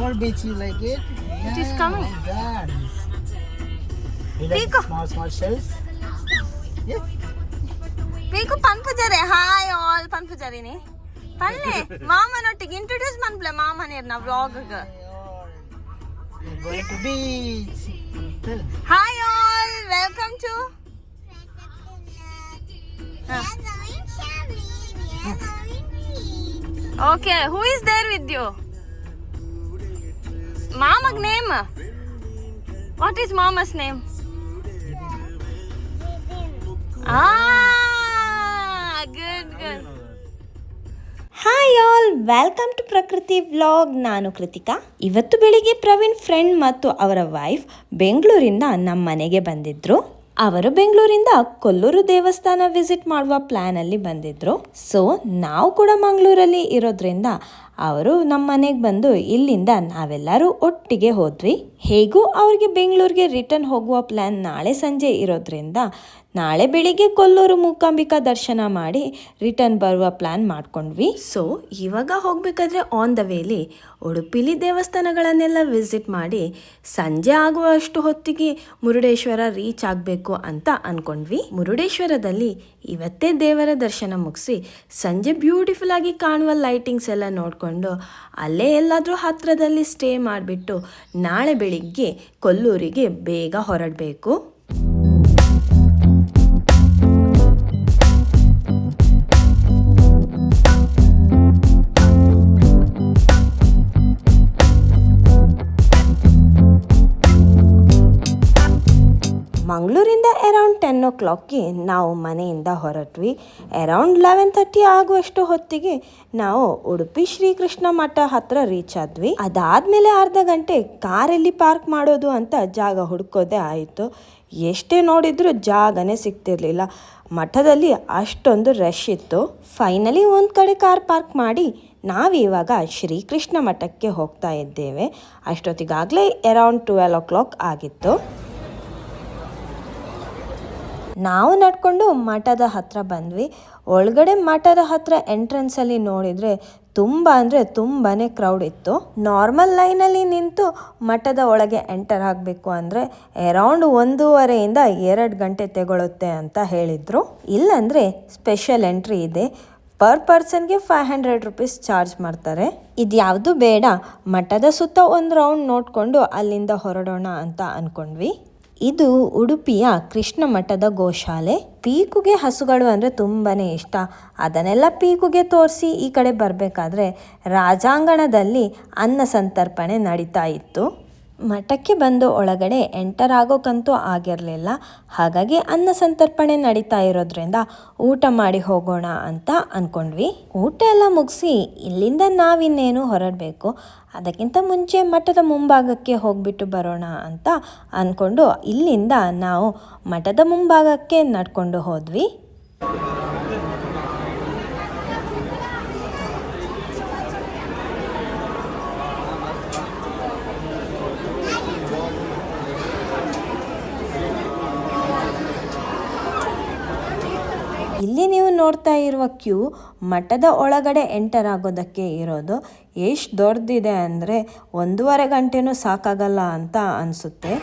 Small beach, you like it? It is coming. My God. You like Pico. small shells? Yes. Pico Panpujare. Hi all Panpujare ni. Palle mama nottige introduce manple mama nerna vlog ga. We're going to beach. Tell. Hi all, welcome to Okay, who is there with you? Mama's name? What is Mama's name? Good. Hi all, welcome to Prakruthi vlog. ನಾನು ಕೃತಿಕಾ. ಇವತ್ತು ಬೆಳಿಗ್ಗೆ Praveen friend ಮತ್ತು ಅವರ wife ಬೆಂಗಳೂರಿಂದ ನಮ್ಮ ಮನೆಗೆ ಬಂದಿದ್ರು. ಅವರು ಬೆಂಗಳೂರಿಂದ ಕೊಲ್ಲೂರು ದೇವಸ್ಥಾನ ವಿಸಿಟ್ ಮಾಡುವ ಪ್ಲ್ಯಾನಲ್ಲಿ ಬಂದಿದ್ರು. ಸೊ ನಾವು ಕೂಡ ಮಂಗಳೂರಲ್ಲಿ ಇರೋದ್ರಿಂದ ಅವರು ನಮ್ಮ ಮನೆಗೆ ಬಂದು ಇಲ್ಲಿಂದ ನಾವೆಲ್ಲರೂ ಒಟ್ಟಿಗೆ ಹೋದ್ವಿ. ಹೇಗೂ ಅವ್ರಿಗೆ ಬೆಂಗಳೂರಿಗೆ ರಿಟರ್ನ್ ಹೋಗುವ ಪ್ಲ್ಯಾನ್ ನಾಳೆ ಸಂಜೆ ಇರೋದ್ರಿಂದ ನಾಳೆ ಬೆಳಿಗ್ಗೆ ಕೊಲ್ಲೂರು ಮೂಕಾಂಬಿಕಾ ದರ್ಶನ ಮಾಡಿ ರಿಟರ್ನ್ ಬರುವ ಪ್ಲ್ಯಾನ್ ಮಾಡ್ಕೊಂಡ್ವಿ. ಸೊ ಇವಾಗ ಹೋಗಬೇಕಾದ್ರೆ ಆನ್ ದ ವೇಲಿ ಉಡುಪಿಲಿ ದೇವಸ್ಥಾನಗಳನ್ನೆಲ್ಲ ವಿಸಿಟ್ ಮಾಡಿ ಸಂಜೆ ಆಗುವಷ್ಟು ಹೊತ್ತಿಗೆ ಮುರುಡೇಶ್ವರ ರೀಚ್ ಆಗಬೇಕು ಅಂತ ಅಂದ್ಕೊಂಡ್ವಿ. ಮುರುಡೇಶ್ವರದಲ್ಲಿ ಇವತ್ತೇ ದೇವರ ದರ್ಶನ ಮುಗಿಸಿ ಸಂಜೆ ಬ್ಯೂಟಿಫುಲ್ ಆಗಿ ಕಾಣುವ ಲೈಟಿಂಗ್ಸ್ ಎಲ್ಲ ನೋಡಿಕೊಂಡು ಅಲ್ಲೇ ಎಲ್ಲಾದರೂ ಹತ್ತಿರದಲ್ಲಿ ಸ್ಟೇ ಮಾಡಿಬಿಟ್ಟು ನಾಳೆ ಬೆಳಿಗ್ಗೆ ಕೊಲ್ಲೂರಿಗೆ ಬೇಗ ಹೊರಡಬೇಕು. ಮಂಗಳೂರಿಂದ ಅರೌಂಡ್ 10 o'clockಗೆ ನಾವು ಮನೆಯಿಂದ ಹೊರಟ್ವಿ. ಅರೌಂಡ್ 11:30 ಆಗುವಷ್ಟು ಹೊತ್ತಿಗೆ ನಾವು ಉಡುಪಿ ಶ್ರೀಕೃಷ್ಣ ಮಠ ಹತ್ರ ರೀಚ್ ಆದ್ವಿ. ಅದಾದಮೇಲೆ ಅರ್ಧ ಗಂಟೆ ಕಾರಲ್ಲಿ ಪಾರ್ಕ್ ಮಾಡೋದು ಅಂತ ಜಾಗ ಹುಡುಕೋದೇ ಆಯಿತು. ಎಷ್ಟೇ ನೋಡಿದ್ರು ಜಾಗನೇ ಸಿಗ್ತಿರ್ಲಿಲ್ಲ. ಮಠದಲ್ಲಿ ಅಷ್ಟೊಂದು ರಶ್ ಇತ್ತು. ಫೈನಲಿ ಒಂದು ಕಡೆ ಕಾರ್ ಪಾರ್ಕ್ ಮಾಡಿ ನಾವಿವಾಗ ಶ್ರೀಕೃಷ್ಣ ಮಠಕ್ಕೆ ಹೋಗ್ತಾ ಇದ್ದೇವೆ. ಅಷ್ಟೊತ್ತಿಗಾಗಲೇ ಅರೌಂಡ್ 12 o'clock ಆಗಿತ್ತು. ನಾವು ನಡ್ಕೊಂಡು ಮಠದ ಹತ್ರ ಬಂದ್ವಿ. ಒಳಗಡೆ ಮಠದ ಹತ್ರ ಎಂಟ್ರೆನ್ಸಲ್ಲಿ ನೋಡಿದರೆ ತುಂಬಾ ಕ್ರೌಡ್ ಇತ್ತು. ನಾರ್ಮಲ್ ಲೈನಲ್ಲಿ ನಿಂತು ಮಠದ ಒಳಗೆ ಎಂಟರ್ ಆಗಬೇಕು ಅಂದರೆ ಅರೌಂಡ್ 1.5 to 2 ಗಂಟೆ ತಗೊಳುತ್ತೆ ಅಂತ ಹೇಳಿದರು. ಇಲ್ಲಾಂದರೆ ಸ್ಪೆಷಲ್ ಎಂಟ್ರಿ ಇದೆ. ಪರ್ ಪರ್ಸನ್ಗೆ 500 rupees ಚಾರ್ಜ್ ಮಾಡ್ತಾರೆ. ಇದ್ಯಾವುದು ಬೇಡ, ಮಠದ ಸುತ್ತ ಒಂದು ರೌಂಡ್ ನೋಡಿಕೊಂಡು ಅಲ್ಲಿಂದ ಹೊರಡೋಣ ಅಂತ ಅಂದ್ಕೊಂಡ್ವಿ. ಇದು ಉಡುಪಿಯ ಕೃಷ್ಣ ಮಠದ ಗೋಶಾಲೆ. ಪೀಕುಗೆ ಹಸುಗಳು ಅಂದರೆ ತುಂಬಾ ಇಷ್ಟ. ಅದನ್ನೆಲ್ಲ ಪೀಕುಗೆ ತೋರಿಸಿ ಈ ಕಡೆ ಬರಬೇಕಾದ್ರೆ ರಾಜಾಂಗಣದಲ್ಲಿ ಅನ್ನ ಸಂತರ್ಪಣೆ ನಡೀತಾ ಇತ್ತು. ಮಠಕ್ಕೆ ಬಂದು ಒಳಗಡೆ ಎಂಟರ್ ಆಗೋಕ್ಕಂತೂ ಆಗಿರಲಿಲ್ಲ. ಹಾಗಾಗಿ ಅನ್ನ ಸಂತರ್ಪಣೆ ನಡೀತಾ ಇರೋದ್ರಿಂದ ಊಟ ಮಾಡಿ ಹೋಗೋಣ ಅಂತ ಅಂದ್ಕೊಂಡ್ವಿ. ಊಟ ಎಲ್ಲ ಮುಗಿಸಿ ಇಲ್ಲಿಂದ ನಾವಿನ್ನೇನು ಹೊರಡಬೇಕು. ಅದಕ್ಕಿಂತ ಮುಂಚೆ ಮಠದ ಮುಂಭಾಗಕ್ಕೆ ಹೋಗಿಬಿಟ್ಟು ಬರೋಣ ಅಂತ ಅಂದ್ಕೊಂಡು ಇಲ್ಲಿಂದ ನಾವು ಮಠದ ಮುಂಭಾಗಕ್ಕೆ ನಡ್ಕೊಂಡು ಹೋದ್ವಿ. ಇಲ್ಲಿ ನೀವು ನೋಡ್ತಾ ಇರುವ ಕ್ಯೂ ಮಠದ ಒಳಗಡೆ ಎಂಟರ್ ಆಗೋದಕ್ಕೆ ಇರೋದು. ಎಷ್ಟು ದೊಡ್ಡದಿದೆ ಅಂದರೆ 1.5 ಗಂಟೆನೂ ಸಾಕಾಗಲ್ಲ ಅಂತ ಅನಿಸುತ್ತೆ.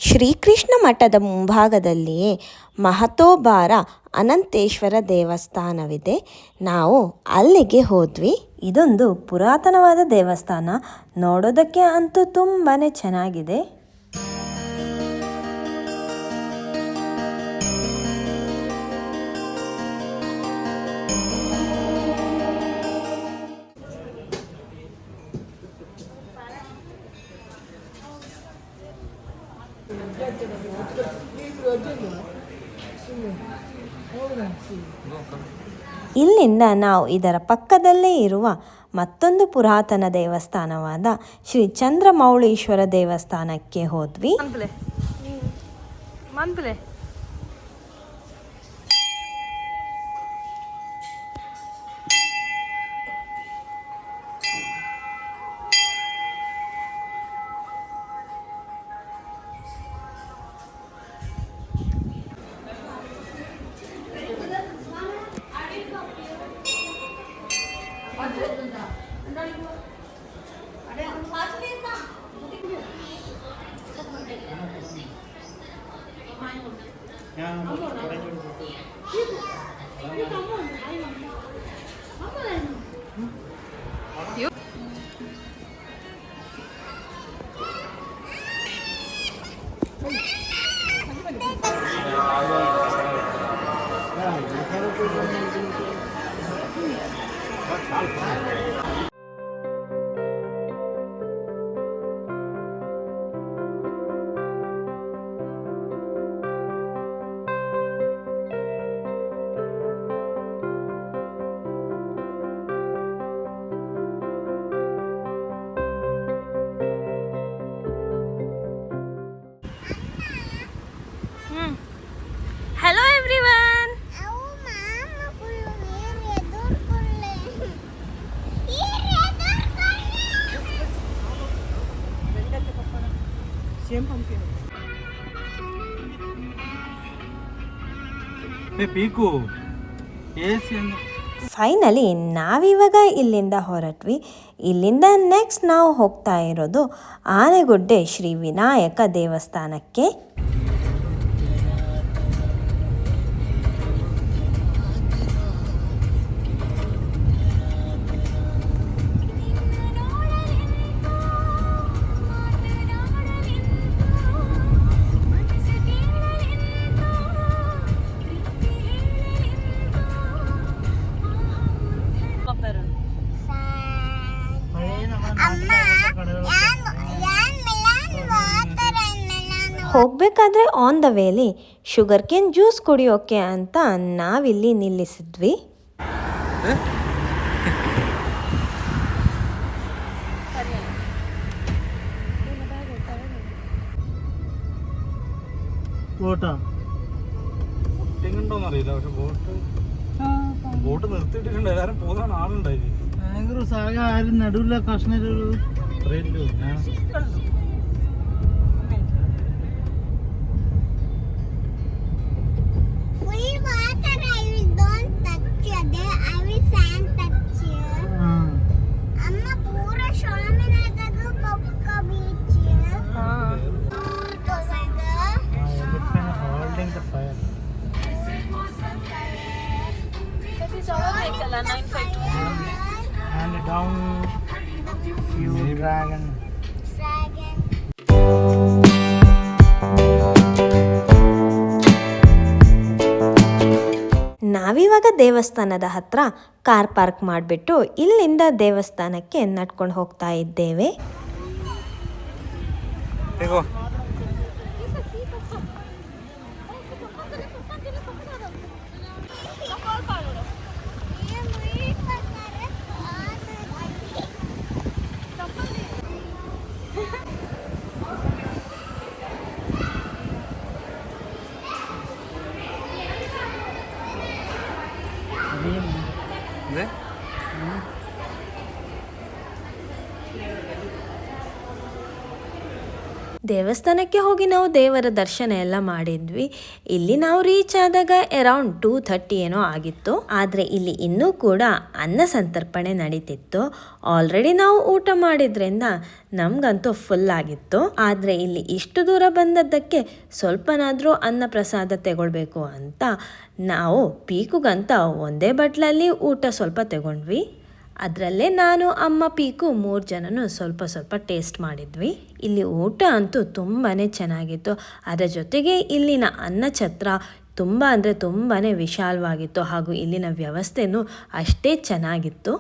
ಶ್ರೀಕೃಷ್ಣ ಮಠದ ಮುಂಭಾಗದಲ್ಲಿಯೇ ಮಹತೋಬಾರ ಅನಂತೇಶ್ವರ ದೇವಸ್ಥಾನವಿದೆ. ನಾವು ಅಲ್ಲಿಗೆ ಹೋದ್ವಿ. ಇದೊಂದು ಪುರಾತನವಾದ ದೇವಸ್ಥಾನ. ನೋಡೋದಕ್ಕೆ ಅಂತೂ ತುಂಬಾ ಚೆನ್ನಾಗಿದೆ. ಇಲ್ಲಿಂದ ನಾವು ಇದರ ಪಕ್ಕದಲ್ಲೇ ಇರುವ ಮತ್ತೊಂದು ಪುರಾತನ ದೇವಸ್ಥಾನವಾದ ಶ್ರೀ ಚಂದ್ರಮೌಳೀಶ್ವರ ದೇವಸ್ಥಾನಕ್ಕೆ ಹೋದ್ವಿ. ಮನ್ಪುಲೆ Hello everyone. ಪೀಕು ಫೈನಲಿ ನಾವಿವಾಗ ಇಲ್ಲಿಂದ ಹೊರಟ್ವಿ. ಇಲ್ಲಿಂದ ನೆಕ್ಸ್ಟ್ ನಾವು ಹೋಗ್ತಾ ಇರೋದು ಆನೆಗುಡ್ಡೆ ಶ್ರೀ ವಿನಾಯಕ ದೇವಸ್ಥಾನಕ್ಕೆ. ಹೋಗಬೇಕಾದ್ರೆ on the valley sugarcane juice ಕುಡಿಯೋಕೆ ಅಂತ ನಾವಿಲ್ಲಿ ನಿಲ್ಲಿಸಿದ್ವಿ. അറിയില്ല, പക്ഷെ ബോട്ട് നിർത്തിയിട്ടുണ്ട്. എല്ലാരും പോകാൻ ആളുണ്ടായി. ഭയങ്കര സാഗ ആരും നടുവില്ല കഷ്ണൊരു and down few dragon. ನಾವಿವಾಗ ದೇವಸ್ಥಾನದ ಹತ್ರ ಕಾರ್ ಪಾರ್ಕ್ ಮಾಡಿಬಿಟ್ಟು ಇಲ್ಲಿಂದ ದೇವಸ್ಥಾನಕ್ಕೆ ನಡ್ಕೊಂಡು ಹೋಗ್ತಾ ಇದ್ದೇವೆ. ದೇವಸ್ಥಾನಕ್ಕೆ ಹೋಗಿ ನಾವು ದೇವರ ದರ್ಶನ ಎಲ್ಲ ಮಾಡಿದ್ವಿ. ಇಲ್ಲಿ ನಾವು ರೀಚ್ ಆದಾಗ ಅರೌಂಡ್ 2:30 ಏನೋ ಆಗಿತ್ತು. ಆದರೆ ಇಲ್ಲಿ ಇನ್ನೂ ಕೂಡ ಅನ್ನ ಸಂತರ್ಪಣೆ ನಡೀತಿತ್ತು. ಆಲ್ರೆಡಿ ನಾವು ಊಟ ಮಾಡಿದ್ರಿಂದ ನಮಗಂತೂ ಫುಲ್ ಆಗಿತ್ತು. ಆದರೆ ಇಲ್ಲಿ ಇಷ್ಟು ದೂರ ಬಂದದ್ದಕ್ಕೆ ಸ್ವಲ್ಪನಾದರೂ ಅನ್ನ ಪ್ರಸಾದ ತಗೊಳ್ಬೇಕು ಅಂತ ನಾವು ಪೀಕುಗಂತ ಒಂದೇ ಬಟ್ಲಲ್ಲಿ ಊಟ ಸ್ವಲ್ಪ ತಗೊಂಡ್ವಿ. ಅದರಲ್ಲೇ ನಾನು, ಅಮ್ಮ, ಪೀಕು 3 ಜನನು ಸ್ವಲ್ಪ ಟೇಸ್ಟ್ ಮಾಡಿದ್ವಿ. ಇಲ್ಲಿ ಊಟ ಅಂತೂ ತುಂಬಾ ಚೆನ್ನಾಗಿತ್ತು. ಅದರ ಜೊತೆಗೆ ಇಲ್ಲಿನ ಅನ್ನಛತ್ರ ತುಂಬ ಅಂದರೆ ತುಂಬಾ ವಿಶಾಲವಾಗಿತ್ತು. ಹಾಗೂ ಇಲ್ಲಿನ ವ್ಯವಸ್ಥೆನೂ ಅಷ್ಟೇ ಚೆನ್ನಾಗಿತ್ತು.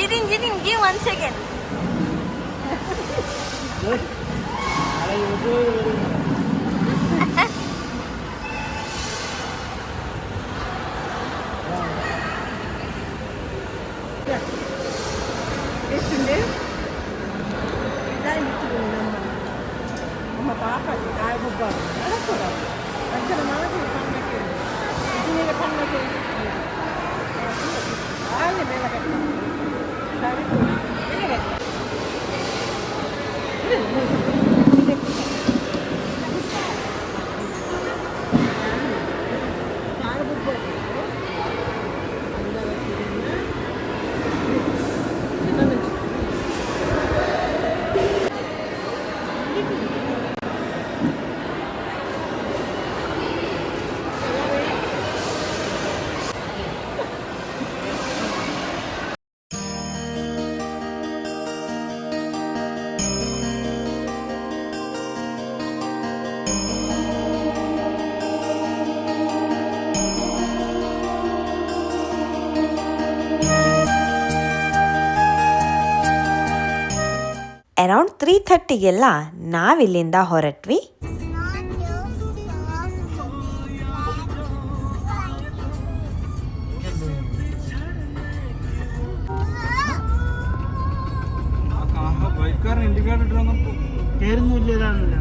Jidin, give 1 second. ಅರೌಂಡ್ 3:30ಗೆಲ್ಲ ನಾವಿಲ್ಲಿಂದ ಹೊರಟ್ವಿ. ബൈക്കാരൻ ഇൻഡിക്കേറ്റർ ഇട്ടൊന്നും കേറുന്നില്ലാണല്ലോ.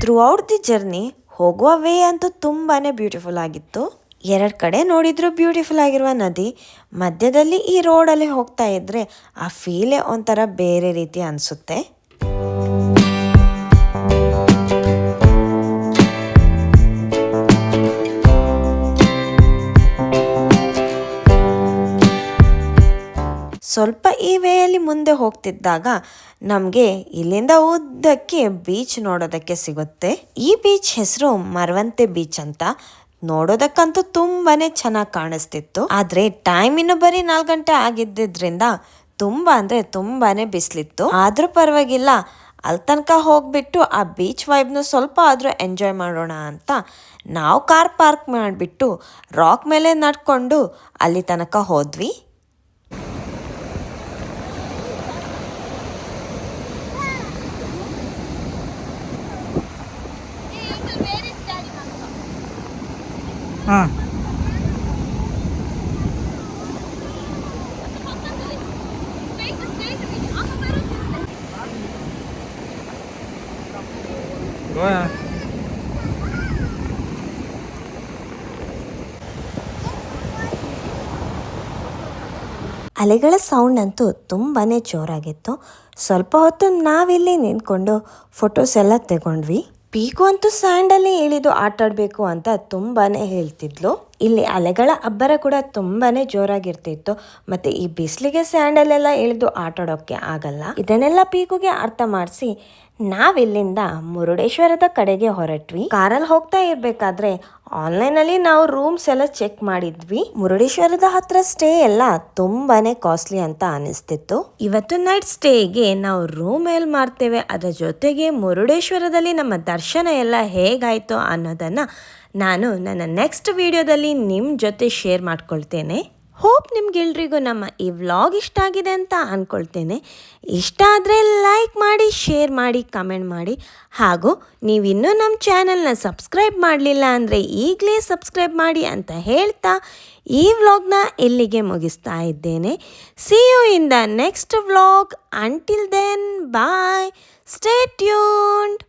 ಥ್ರೂಔಟ್ ದಿ ಜರ್ನಿ ಹೋಗುವ ವೇ ಅಂತೂ ತುಂಬಾ ಬ್ಯೂಟಿಫುಲ್ ಆಗಿತ್ತು. 2 ಕಡೆ ನೋಡಿದ್ರು ಬ್ಯೂಟಿಫುಲ್ ಆಗಿರುವ ನದಿ ಮಧ್ಯದಲ್ಲಿ ಈ ರೋಡಲ್ಲಿ ಹೋಗ್ತಾ ಇದ್ರೆ ಆ ಫೀಲೇ ಒಂಥರ ಬೇರೆ ರೀತಿ ಅನಿಸುತ್ತೆ. ಸ್ವಲ್ಪ ಈ ವೇಯಲ್ಲಿ ಮುಂದೆ ಹೋಗ್ತಿದ್ದಾಗ ನಮಗೆ ಇಲ್ಲಿಂದ ಉದ್ದಕ್ಕೆ ಬೀಚ್ ನೋಡೋದಕ್ಕೆ ಸಿಗುತ್ತೆ. ಈ ಬೀಚ್ ಹೆಸರು ಮರವಂತೆ ಬೀಚ್ ಅಂತ. ನೋಡೋದಕ್ಕಂತೂ ತುಂಬಾನೇ ಚೆನ್ನಾಗಿ ಕಾಣಿಸ್ತಿತ್ತು. ಆದರೆ ಟೈಮ್ ಇನ್ನು ಬರೀ 4 ಗಂಟೆ ಆಗಿದ್ದರಿಂದ ತುಂಬಾನೇ ಬಿಸಿಲಿತ್ತು. ಆದ್ರೂ ಪರವಾಗಿಲ್ಲ, ಅಲ್ಲಿ ತನಕ ಹೋಗ್ಬಿಟ್ಟು ಆ ಬೀಚ್ ವೈಬ್ನ ಸ್ವಲ್ಪ ಆದ್ರೂ ಎಂಜಾಯ್ ಮಾಡೋಣ ಅಂತ ನಾವು ಕಾರ್ ಪಾರ್ಕ್ ಮಾಡಿಬಿಟ್ಟು ರಾಕ್ ಮೇಲೆ ನಡ್ಕೊಂಡು ಅಲ್ಲಿ ತನಕ ಹೋದ್ವಿ. ಹಾಂ ಅಲೆಗಳ ಸೌಂಡ್ ಅಂತೂ ತುಂಬಾನೇ ಜೋರಾಗಿತ್ತು. ಸ್ವಲ್ಪ ಹೊತ್ತು ನಾವಿಲ್ಲಿ ನಿಂತ್ಕೊಂಡು ಫೋಟೋಸ್ ಎಲ್ಲ ತಗೊಂಡ್ವಿ. ಪೀಕು ಅಂತೂ ಸ್ಯಾಂಡಲ್ಲಿ ಇಳಿದು ಆಟಾಡಬೇಕು ಅಂತ ತುಂಬಾನೇ ಹೇಳ್ತಿದ್ಲು. ಇಲ್ಲಿ ಅಲೆಗಳ ಅಬ್ಬರ ಕೂಡ ತುಂಬಾನೇ ಜೋರಾಗಿರ್ತಿತ್ತು. ಮತ್ತೆ ಈ ಬಿಸಿಲಿಗೆ ಸ್ಯಾಂಡಲ್ಲೆಲ್ಲ ಇಳಿದು ಆಟಾಡೋಕ್ಕೆ ಆಗಲ್ಲ. ಇದನ್ನೆಲ್ಲ ಪೀಕುಗೆ ಅರ್ಥ ಮಾಡಿಸಿ ನಾವಿಲ್ಲಿಂದ ಮುರುಡೇಶ್ವರದ ಕಡೆಗೆ ಹೊರಟ್ವಿ. ಕಾರಲ್ಲಿ ಹೋಗ್ತಾ ಇರ್ಬೇಕಾದ್ರೆ ಆನ್ಲೈನ್ ಅಲ್ಲಿ ನಾವು ರೂಮ್ಸ್ ಎಲ್ಲ ಚೆಕ್ ಮಾಡಿದ್ವಿ. ಮುರುಡೇಶ್ವರದ ಹತ್ರ ಸ್ಟೇ ಎಲ್ಲ ತುಂಬಾನೇ ಕಾಸ್ಟ್ಲಿ ಅಂತ ಅನಿಸ್ತಿತ್ತು. ಇವತ್ತು ನೈಟ್ ಸ್ಟೇಗೆ ನಾವು ರೂಮ್ ಎಲ್ಲಿ ಮಾಡ್ತೇವೆ, ಅದರ ಜೊತೆಗೆ ಮುರುಡೇಶ್ವರದಲ್ಲಿ ನಮ್ಮ ದರ್ಶನ ಎಲ್ಲ ಹೇಗಾಯ್ತು ಅನ್ನೋದನ್ನ ನಾನು ನನ್ನ ನೆಕ್ಸ್ಟ್ ವಿಡಿಯೋದಲ್ಲಿ ನಿಮ್ಮ ಜೊತೆ ಶೇರ್ ಮಾಡ್ಕೊಳ್ತೇನೆ. ಹೋಪ್ ನಿಮ್ಗೆಲ್ರಿಗೂ ನಮ್ಮ ಈ ವ್ಲಾಗ್ ಇಷ್ಟ ಆಗಿದೆ ಅಂತ ಅಂದ್ಕೊಳ್ತೇನೆ. ಇಷ್ಟ ಆದರೆ ಲೈಕ್ ಮಾಡಿ, ಶೇರ್ ಮಾಡಿ, ಕಮೆಂಟ್ ಮಾಡಿ. ಹಾಗೂ ನೀವಿನ್ನೂ ನಮ್ಮ ಚಾನಲ್ನ ಸಬ್ಸ್ಕ್ರೈಬ್ ಮಾಡಲಿಲ್ಲ ಅಂದರೆ ಈಗಲೇ ಸಬ್ಸ್ಕ್ರೈಬ್ ಮಾಡಿ ಅಂತ ಹೇಳ್ತಾ ಈ ವ್ಲಾಗ್ನ ಇಲ್ಲಿಗೆ ಮುಗಿಸ್ತಾ ಇದ್ದೇನೆ. See you in the next vlog. Until then bye, stay tuned.